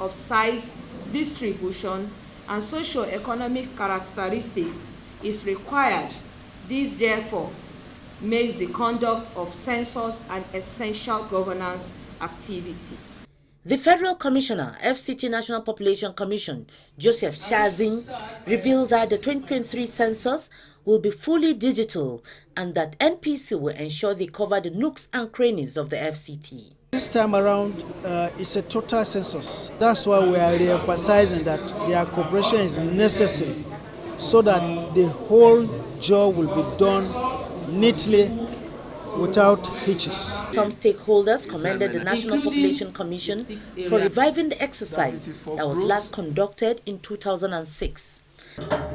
of size, distribution, and socio-economic characteristics is required. This, therefore, makes the conduct of census an essential governance activity. The Federal Commissioner, FCT National Population Commission, Joseph Shazin, revealed that the 2023 census will be fully digital and that NPC will ensure they cover the nooks and crannies of the FCT. This time around, it's a total census. That's why we are re-emphasizing that their cooperation is necessary so that the whole job will be done neatly without hitches. Some stakeholders commended the National Population Commission for reviving the exercise that was last conducted in 2006.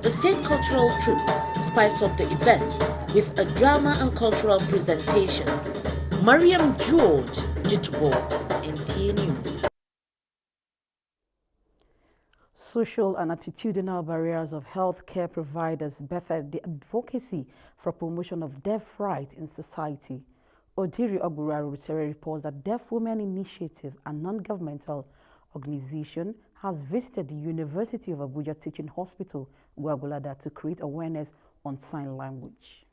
The State Cultural Troupe spiced up the event with a drama and cultural presentation. Mariam George, Jitubo, NTA News. Social and attitudinal barriers of healthcare providers bettered the advocacy for promotion of deaf rights in society. Odiri Ogburarutere reports that Deaf Women Initiative, a non-governmental organization, has visited the University of Abuja Teaching Hospital, Gwagwalada, to create awareness on sign language.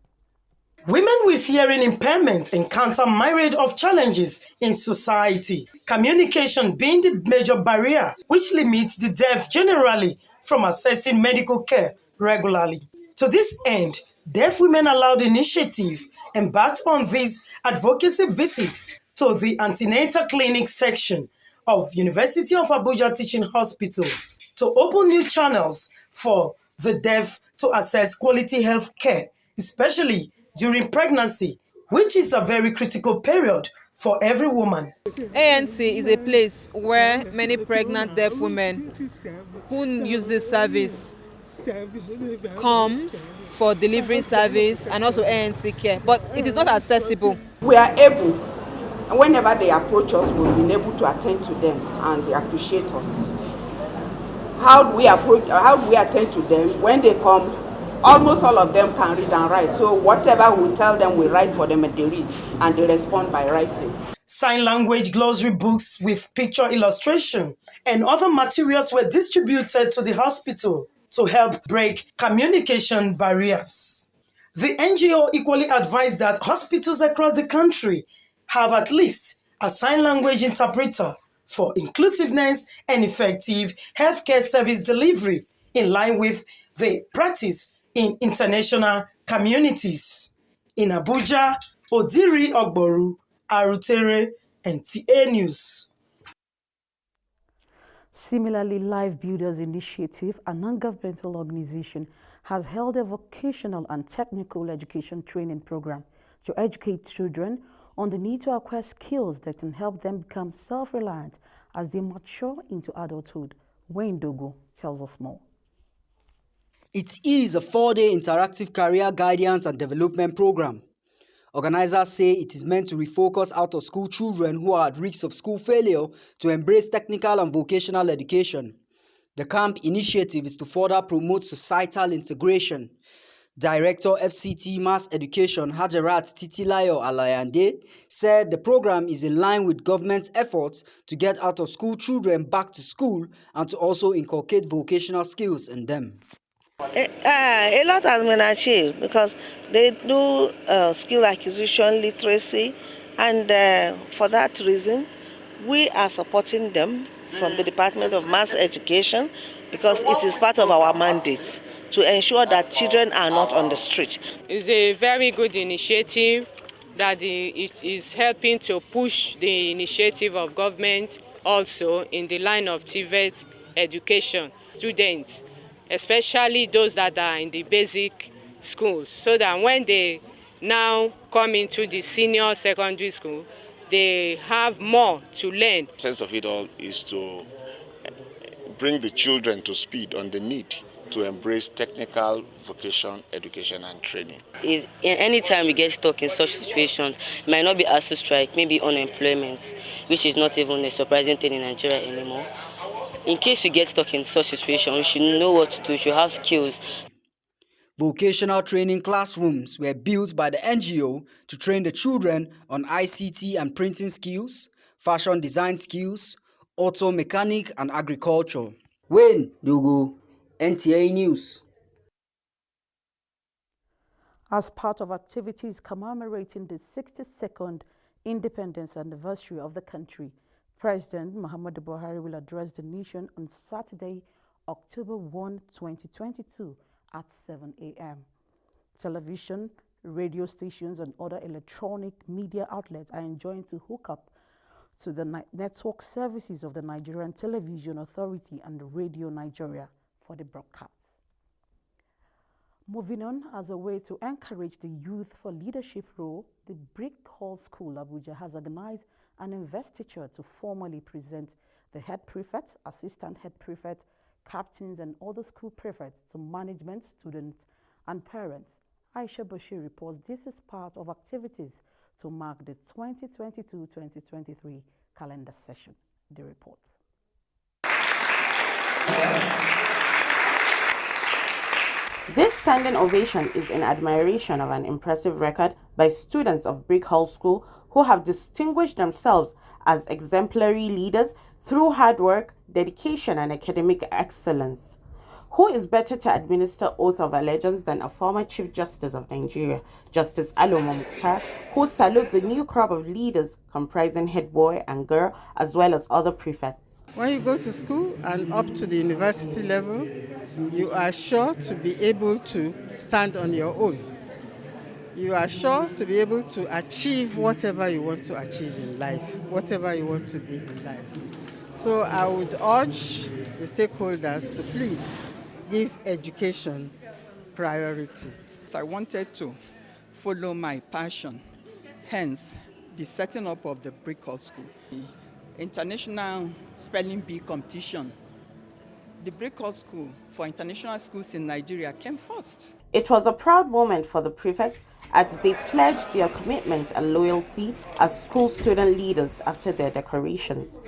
Women with hearing impairment encounter myriad of challenges in society, communication being the major barrier which limits the deaf generally from accessing medical care regularly. To this end, Deaf Women Aloud Initiative embarked on this advocacy visit to the antenatal clinic section of University of Abuja Teaching Hospital to open new channels for the deaf to access quality health care, especially during pregnancy, which is a very critical period for every woman. ANC is a place where many pregnant deaf women who use this service comes for delivery service and also ANC care, but it is not accessible. We are able, and whenever they approach us, we've been able to attend to them and they appreciate us. How do we attend to them? When they come, almost all of them can read and write. So whatever we tell them, we write for them and they read, and they respond by writing. Sign language glossary books with picture illustration and other materials were distributed to the hospital to help break communication barriers. The NGO equally advised that hospitals across the country have at least a sign language interpreter for inclusiveness and effective healthcare service delivery in line with the practice in international communities. In Abuja, Odiri Ogboru, Arutere, NTA News. Similarly, Life Builders Initiative, a non-governmental organization, has held a vocational and technical education training program to educate children on the need to acquire skills that can help them become self-reliant as they mature into adulthood. Wayne Dogo tells us more. It is a 4-day interactive career guidance and development program. Organizers say it is meant to refocus out-of-school children who are at risk of school failure to embrace technical and vocational education. The camp initiative is to further promote societal integration. Director FCT Mass Education Hajarat Titilayo Alayande said the program is in line with government's efforts to get out-of-school children back to school and to also inculcate vocational skills in them. A lot has been achieved because they do skill acquisition, literacy, and for that reason, we are supporting them from the Department of Mass Education because it is part of our mandate to ensure that children are not on the street. It's a very good initiative that is helping to push the initiative of government also in the line of TVET education students, especially those that are in the basic schools, so that when they now come into the senior secondary school, they have more to learn. The sense of it all is to bring the children to speed on the need to embrace technical vocation, education and training. Anytime we get stuck in such situations, it might not be ASU strike, maybe unemployment, which is not even a surprising thing in Nigeria anymore. In case we get stuck in such situations, we should know what to do, we should have skills. Vocational training classrooms were built by the NGO to train the children on ICT and printing skills, fashion design skills, auto mechanic and agriculture. Wayne Dogo, NTA News. As part of activities commemorating the 62nd independence anniversary of the country, President Muhammadu Buhari will address the nation on Saturday, October 1, 2022 at 7 a.m. Television, radio stations and other electronic media outlets are enjoined to hook up to the network services of the Nigerian Television Authority and Radio Nigeria for the broadcast. Moving on, as a way to encourage the youth for leadership role, the Brick Hall School Abuja has organized an investiture to formally present the head prefect, assistant head prefect, captains and other school prefects to management, students and parents. Aisha Bashir reports this is part of activities to mark the 2022-2023 calendar session. The report. This standing ovation is in admiration of an impressive record by students of Brick Hall School who have distinguished themselves as exemplary leaders through hard work, dedication, and academic excellence. Who is better to administer oath of allegiance than a former Chief Justice of Nigeria, Justice Alomo Mukhtar, who salute the new crop of leaders comprising head boy and girl as well as other prefects. When you go to school and up to the university level, you are sure to be able to stand on your own. You are sure to be able to achieve whatever you want to achieve in life, whatever you want to be in life. So I would urge the stakeholders to please give education priority. I wanted to follow my passion, hence the setting up of the Brick Hall School. The international spelling bee competition. The Brick Hall School for international schools in Nigeria came first. It was a proud moment for the prefects as they pledged their commitment and loyalty as school student leaders after their decorations.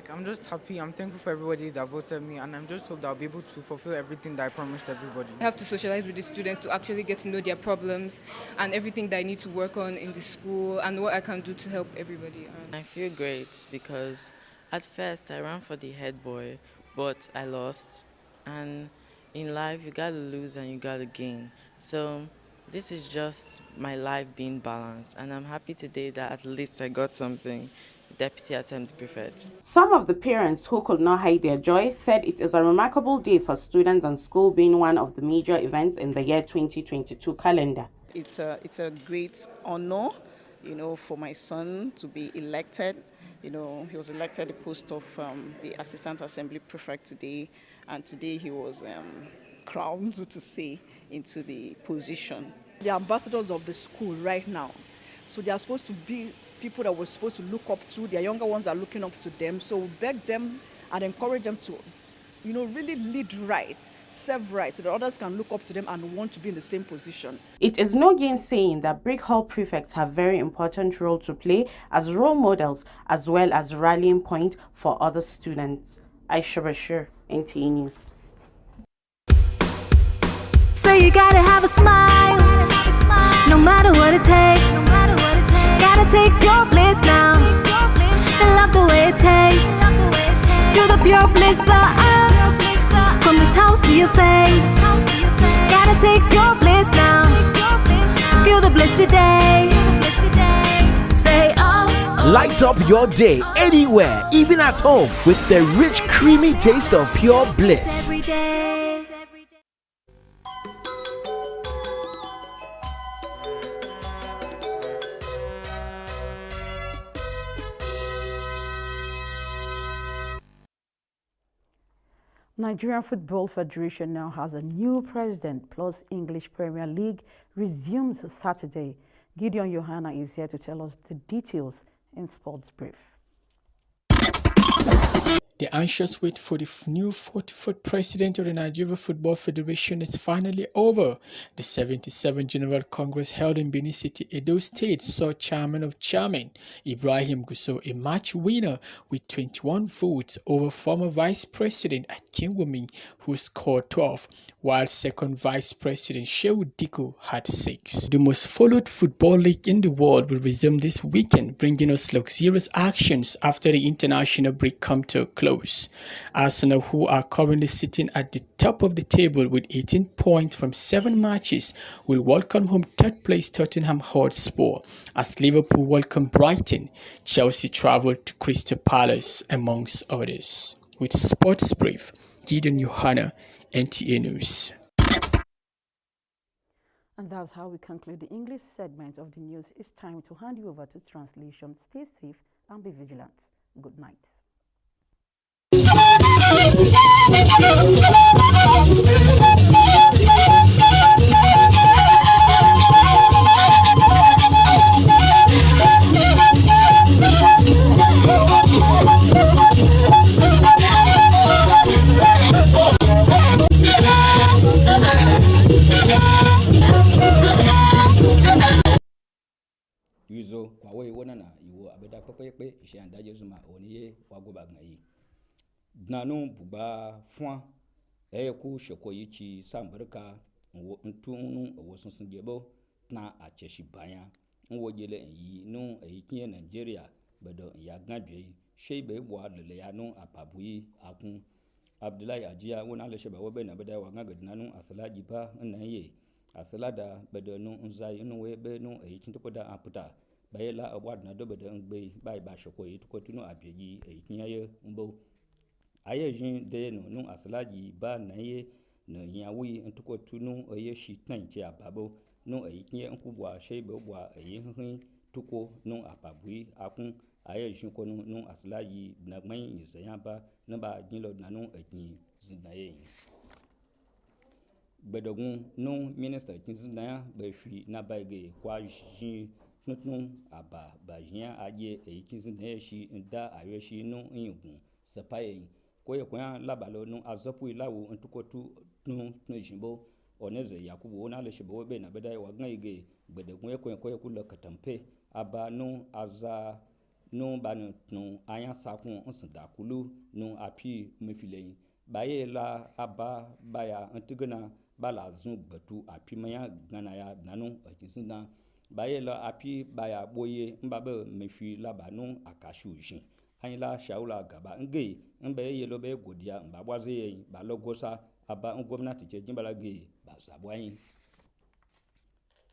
I'm just happy. I'm thankful for everybody that voted me, and I'm just hope that I'll be able to fulfill everything that I promised everybody. I have to socialize with the students to actually get to know their problems and everything that I need to work on in the school and what I can do to help everybody. I feel great because at first I ran for the head boy, but I lost. And in life, you gotta lose and you gotta gain. So this is just my life being balanced, and I'm happy today that at least I got something. Deputy Assembly Prefect. Some of the parents who could not hide their joy said it is a remarkable day for students and school being one of the major events in the year 2022 calendar. It's a great honor, for my son to be elected. He was elected the post of the Assistant Assembly Prefect today, and today he was crowned, so to say, into the position. The ambassadors of the school right now, so they are supposed to be people that we're supposed to look up to. Their younger ones are looking up to them. So we beg them and encourage them to, really lead right, serve right, so that others can look up to them and want to be in the same position. It is no gainsaying that Brick Hall prefects have very important role to play as role models as well as rallying point for other students. Aisha Bashir, NTA News. So you gotta have a smile, no matter what it takes. Gotta take your bliss now, and love the way it tastes. Feel the pure bliss blast from the toes to your face. Gotta take your bliss now, feel the bliss today. Say oh. Light up your day anywhere, even at home, with the rich, creamy taste of pure bliss. Every day. Nigerian Football Federation now has a new president, plus English Premier League resumes Saturday. Gideon Johanna is here to tell us the details in Sports Brief. The anxious wait for the new 44th president of the Nigeria Football Federation is finally over. The 77th General Congress held in Benin City, Edo State, saw Chairman of Chairman Ibrahim Gusso a match winner with 21 votes over former Vice President Akinwumi, who scored 12, while second Vice President Shehu Diko had 6. The most followed football league in the world will resume this weekend, bringing us luxurious actions after the international break come to a close. close. Arsenal, who are currently sitting at the top of the table with 18 points from 7 matches, will welcome home third place Tottenham Hotspur as Liverpool welcome Brighton. Chelsea travel to Crystal Palace, amongst others. With Sports Brief, Gideon Yohana, NTA News. And that's how we conclude the English segment of the news. It's time to hand you over to translation. Stay safe and be vigilant. Good night. Yuzo kwa we wonana iwo abeda pepepe ishe andaje zuma oniye wagoba ngai dnanu buba fwa ku sheko yichi sambarka ntunu wo sunsun jebo na acheshi banya nwo jele yi nu eyikin Nigeria bedo ya gnabe shebe bwa lele ya nu apabuyi akun Abdullahi Ajiya wona le sheba wobe na beda wa ngaga dnanu asalaji ba nnaye asalada bedo nu nzai nu we be nu eyikin to da aputa bayela abwad na do bedo ngbe bai ba shoko yi to tunu abeyi eyikin ye mbo aye jin de nu asalaji ba naye no yawi ntuko tunu oye shi tanche ababo no eyikin nkubwa shebe bwa eyin tuko no apabui akun aye jin ko nu asalaji na gban yizayaba no ba jinlo na nu ekin zinaye gbedogun no minister kin zinaya be fi na baige kwa jin nutnu aba bajian aje eyikin zinaye shi nda aye shi no yingun sepaye koye kwa labalo nu azopu ilawo ntuko tu nu jimbo oneze yakubu ona le shibo be na bedai wa ngaige gbedegun koye kulo katampe aba nu aza nu banu nu anya sakun nsindakulu nu api mefileyin baye la aba baya ntigana bala zun gbatu api maya gana ya nanu akinsinda baye la api baya boye mbabe mefi labanu akashu jin anyila shaula gaba nge mbe yelo be godiya mba bwaze yin ba logosa aba gwamnati ce jimbala ge ba zabwayin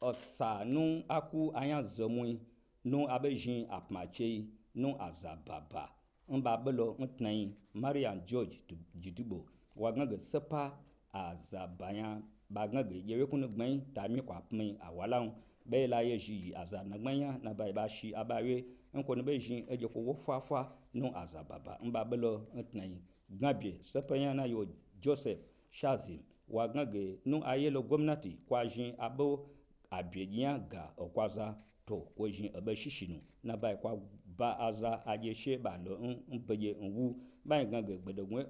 osa nu aku anya zomu nu abejin apmache nu azababa mba belo ntnan Marian George Jidigbo waganga sepa azabanya baganga yewe kunu gban tami kwa pmin awalan be la yeji azanagbanya na bai ba shi abawe nkonu bejin eje ko wofafa nu azababa mba belo ntnan gabie sepanya na yo Joseph Shazim waganga nu ayelo gwamnati kwa jin abo abiyan ga okwaza to ko jin abashishinu na bai kwa ba aza ajeshe ba lo nbeje nwu bai ganga gbedogun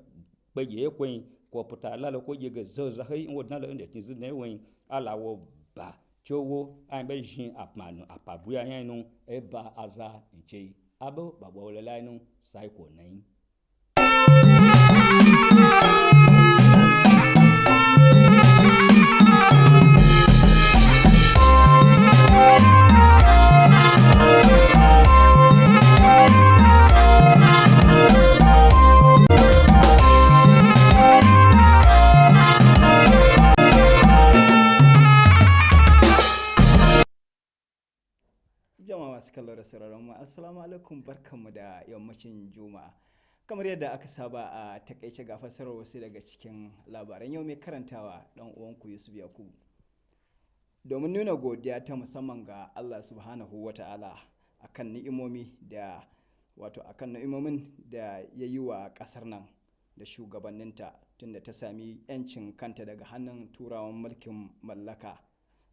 peje ekwen ko puta la lo ko je ge zoza hai wodna lo nde tinzi ne wen alawo ba chowo ai be jin apmanu apabuya yanu e ba aza nche abo babo wole lainu psycho nine masu kallo da sauraron mu assalamu alaikum barkanmu da yammacin juma'a kamar yadda aka saba a takaice ga fasarar wasu daga cikin labaran yau mai karantawa dan uwanku Yusuf Yakubu domin nuna godiya ta musamman ga Allah subhanahu wata'ala akan ni'imomin da ya yi wa kasar nan da shugabanninta tunda ta sami yancin kanta daga hannun turawan mulkin mallaka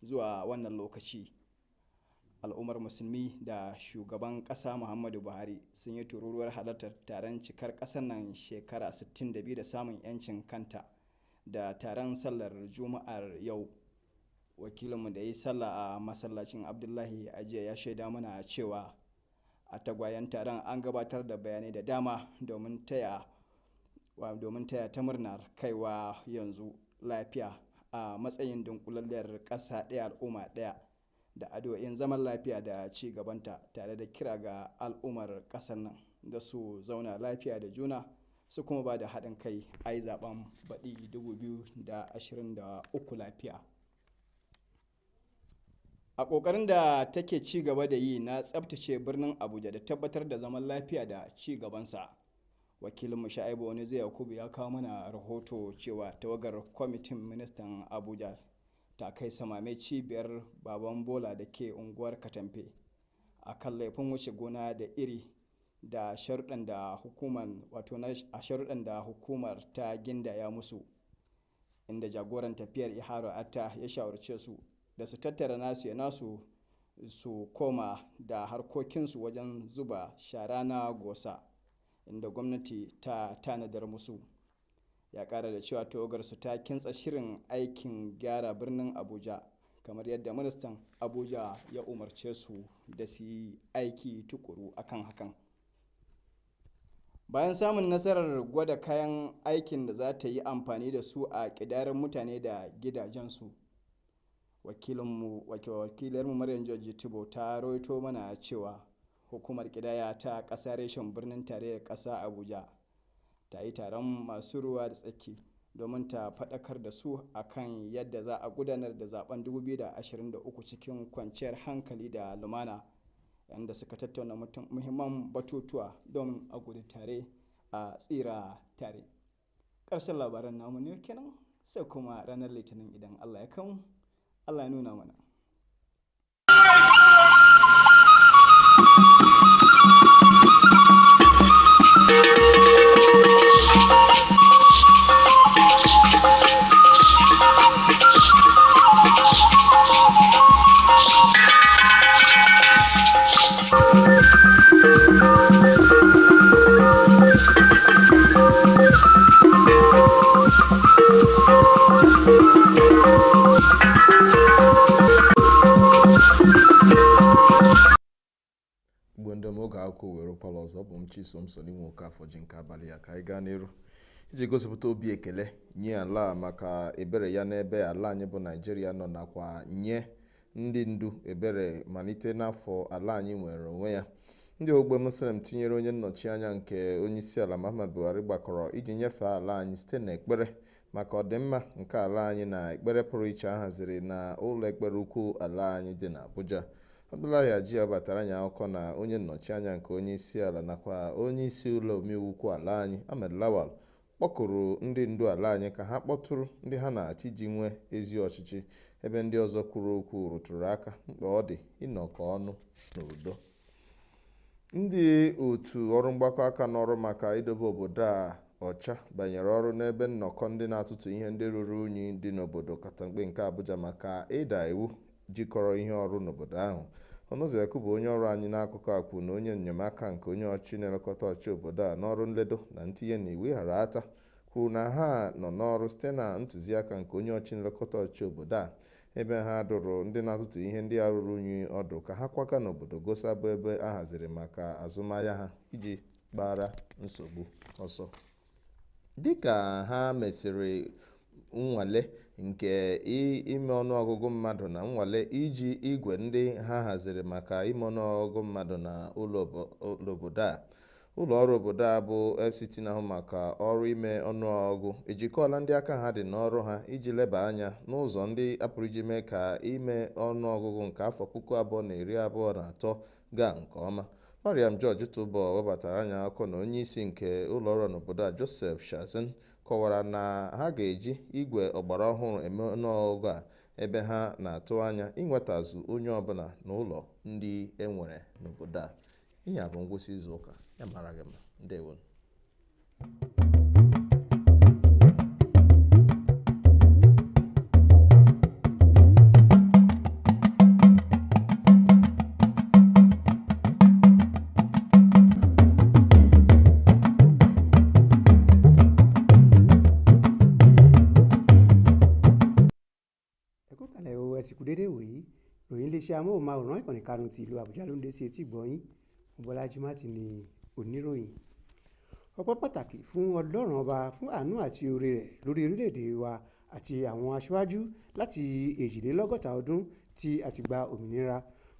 zuwa wannan lokaci. Al'ummar musulmi da shugaban kasa Muhammadu Buhari sun yi tururuwar halartar taron cikar kasar nan shekara 62 da samun yancin kanta da taron sallar juma'ar yau. Wakilinmu da ya yi sallah a masallacin Abdullahi Ajiya ya shaida mana cewa a tagwayen taron an gabatar da bayanai da dama domin taya ta murnar kaiwa yanzu lafiya a matsayin dunkulalliyar ƙasa ɗaya al'umma ɗaya da addu'o'in zaman lafiya da ci gabanta tare da kira ga al'ummar ƙasar nan da su zauna lafiya da juna su kuma ba da haɗin kai a yi zaben baɗi 2023 lafiya. A ƙoƙarin da take ci gaba da yi na tsabtace birnin Abuja da tabbatar da zaman lafiya da ci gabansa, wakilin Sha'ibu wani zai Yakubu ya kawo mana rahoto cewa tawagar kwamitin ministan Abuja ta kai samame cibiyar Baban Bola da ke unguwar Katamfe a kan laifin wuce gona da iri da sharuɗan da hukumar ta gindaya musu, inda jagoran tafiyar Iharo Atta ya shawarce su da su tattara nasu su koma da harkokinsu wajen zuba shara na gosa inda gwamnati ta tanadar musu. Ya ƙara da cewa tawagarsu ta kintsa shirin aikin gyara birnin Abuja kamar yadda ministan Abuja ya umarce su da su yi aiki tukuru akan hakan. Bayan samun nasarar gwada kayan aikin da za ta yi amfani da su a ƙidayar mutane da gidajensu, wakilarmu Maryam George Tibo ta rawaito mana cewa hukumar ƙidaya ta ƙasa reshen birnin tarayyar ƙasa Abuja ta yi taron masu ruwa da tsaki domin ta faɗakar da su akan yadda za a gudanar da zaben 2023 cikin kwanciyar hankali da lumana, yadda suka tattauna muhimman batutuwa don a gudu tare a tsira tare. Ƙarshen labaran namu ne kenan, sai kuma ranar Litinin idan Allah ya kawo. Allah ya nuna mana. oge akụkọ were kwala ọzọ, bụ m Chisom Sonimwe Okafọ ji nke abalị ya ka anyị gaa n'iru iji gosipụta obi ekele nye ala maka ebere ya n'ebe ala anyị bụ Naịjirịa nọ, nakwa nye ndị ndu ebere malite n'afọ ala anyị nwere onwe ya. Ndị ogbe Muslim tinyere onye nnọchi anya nke onyeisiala Muhammadu Buhari gbakọrọ iji nyefee ala anyị site n'ekpere maka ọdịmma nke ala anyị na ekpere pụrụ iche a haziri na ụlọ ekpere ukwu ala anyị dị n'Abuja. Abdullahi Ajiya batara anya akụkọ na onye nnọchi anya nke onyeisiala nakwa onyeisi ụlọ omeiwu ukwu ala anyị Ahmed Lawal kpọkụrụ ndị ndu ala anyị ka ha kpọtụrụ ndị ha na-achị ji nwee ezi ọchịchị, ebe ndị ọzọ kwuru okwu rụtụrụ aka mkpa ọ dị ịnọkọ ọnụ n'udo. Ndị otu ọrụ mgbakọ aka n'ọrụ maka idobe obodo a ọcha banyere ọrụ n'ebe nnọkọ ndị na-atụtụ ihe ndị ruru unyi dị n'obodo Katampe nke Abuja maka ịda iwu jikọrọ ihe ọrụ n'obodo ahụ. Ọnụzọekwu bụ onye ọrụ anyị n'akụkụ akwụ na onye enyemaka nke onye ọchị na-elekọta ọchị obodo a n'ọrụ nledo na ntinye n'iwu ghara ata kwuru na ha nọ n'ọrụ site na ntụziaka nke onye ọchị na-elekọta ọchị obodo a, ebe ha dụrụ ndị na-atụtụ ihe ndị a ruru unyi ọdụ ka ha kwaga n'obodo Gosa bụ ebe a haziri maka azụmahịa ha iji gbara nsogbu ọsọ. Dịka ha mesịrị nnwale nke ime ọnụọgụgụ mmadụ na nnwale iji igwe ndị ha haziri maka ime ọnụọgụgụ mmadụ na ụlọ obodo a, ụlọ ọrụ obodo a bụ FCT na-ahụ maka ọrụ ime ọnụọgụgụ ejikọọla ndị aka ha dị n'ọrụ ha iji leba anya n'ụzọ ndị apụrụ iji mee ka ime ọnụọgụgụ nke afọ 2023 gaa nke ọma. Mariam George Tụbọ webatara anya akụkọ na onye isi nke ụlọ ọrụ n'obodo a Joseph Shazin kọwara na ha ga-eji igwe ọgbara ọhụrụ eme ọnụọgụgụ a, ebe ha na-atụ anya inwetazụ onye ọbụla n'ụlọ ndị enwere n'obodo a. Ihe a bụ ngwụsị izu ụka, ya mara gị mma. Ndewo. Dédé wòyí ròyìn iléeṣẹ́ amóhùnmáwòrán ìkànnì karùn-ún ti ìlú Àbújá ló ń dé sí etí ìgbọ́yín. Bọ́lájí Mátì ni oníròyìn. Ọpẹ́ pàtàkì fún Ọlọ́run ọba fún àánú àti oore rẹ̀ lórí orílẹ̀-èdè wa àti àwọn aṣáájú láti 62 ọdún tí a ti gba òmìnira.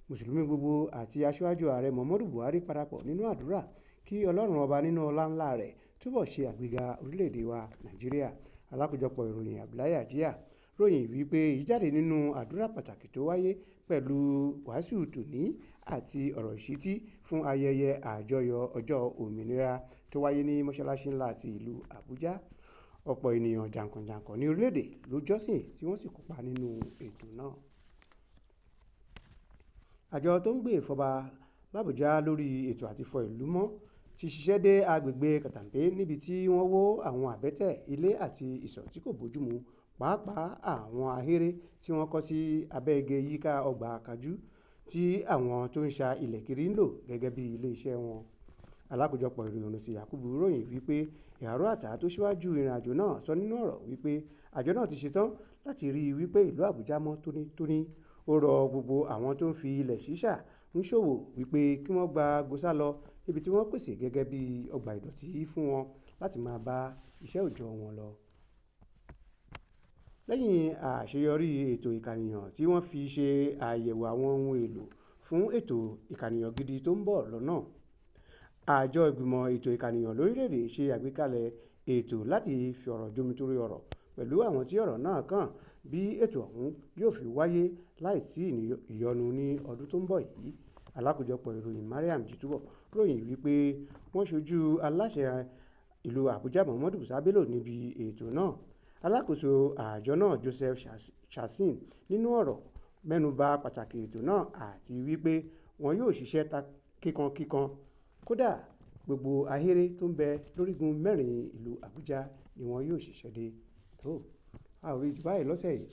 Mùsùlùmí gbogbo àti aṣáájú ààrẹ Muhammadu Buhari parapọ̀ nínú àdúrà kí Ọlọ́run ọba nínú ọlá ńlá rẹ̀ túbọ̀ ṣe àgbéga orílẹ̀-èdè wa Nàìjíríà. Alákòjọpọ̀ ìròyìn Abdullahi Ajiya ròyìn wípé ìjáde nínú àdúrà pàtàkì tó wáyé pẹ̀lú wàásù tòní àti ọ̀rọ̀ ìṣítí fún ayẹyẹ àjọyọ̀ ọjọ́ òmìnira tó wáyé ní mọ́ṣáláṣí ńlá ti ìlú Àbújá. Ọ̀pọ̀ ènìyàn jàǹkànjàǹkàn ní orílẹ̀-èdè ló jọ́sìn tí wọ́n sì kópa nínú ètò náà. Àjọ tó ń gbé ìfọba l'Àbújá lórí ètò àti fọ ìlú mọ́ ti ṣiṣẹ́ dé agbègbè Kàtàǹpé níbi tí wọ́n wó àwọn àbẹ́tẹ̀ ilé àti ìsọ̀ tí kò bójúmu, pàápàá àwọn ahéré tí wọ́n kọ́ sí abẹ́ igi yíká ọgbà Kájú tí àwọn tó ń ṣa ilẹ̀ kiri ń lò gẹ́gẹ́ bí ilé iṣẹ́ wọn. Alákòjọpọ̀ ìròyìn ti Yakubu ròyìn wípé ìhàrọ̀ àtà tó ṣíwájú ìrìn àjò náà sọ nínú ọ̀rọ̀ wípé àjọ náà ti ṣetán láti rí i wípé ìlú Àbújá mọ́ tónítóní. Ó rọ gbogbo àwọn tó ń fi ilẹ̀ ṣíṣà ń ṣòwò wípé kí wọ́n gba gbòsà lọ níbi tí wọ́n pèsè gẹ́gẹ́ bí ọgbà ìdọ̀tí fún wọn láti máa bá iṣẹ́ òòjọ́ wọn lọ. Lẹ́yìn àṣeyọrí ètò ìkànìyàn tí wọ́n fi ṣe àyẹ̀wò àwọn ohun èlò fún ètò ìkànìyàn gidi tó ń bọ̀ lọ́nà, àjọ ìgbìmọ̀ ètò ìkànìyàn lórílẹ̀‐èdè ṣe àgbékalẹ̀ ètò láti fi ọ̀rọ̀ jomitoro ọ̀rọ̀ pẹ̀lú àwọn tí ọ̀rọ̀ náà kàn bí ètò ọ̀hún yóò fi wáyé láìsí ìyọnu ní ọdún tó ń bọ̀ yìí. Alákòjọpọ̀ ìròyìn Mariam Jitubo ròyìn wípé wọ́n ṣojú aláṣẹ ìlú Àbújá Muhammadu Musa Bello níbi ètò náà. Alákòóso àjọ náà Joseph Shasin nínú ọ̀rọ̀ mẹ́nubà pàtàkì ètò náà àti wípé wọn yóò ṣiṣẹ́ kíkankíkan. Kódà gbogbo ahéré tó ń bẹ lórígun mẹ́rin ìlú Àbújá ni wọn yóò ṣiṣẹ́ dé. A ò rí jù báyìí lọ́sẹ̀ yìí.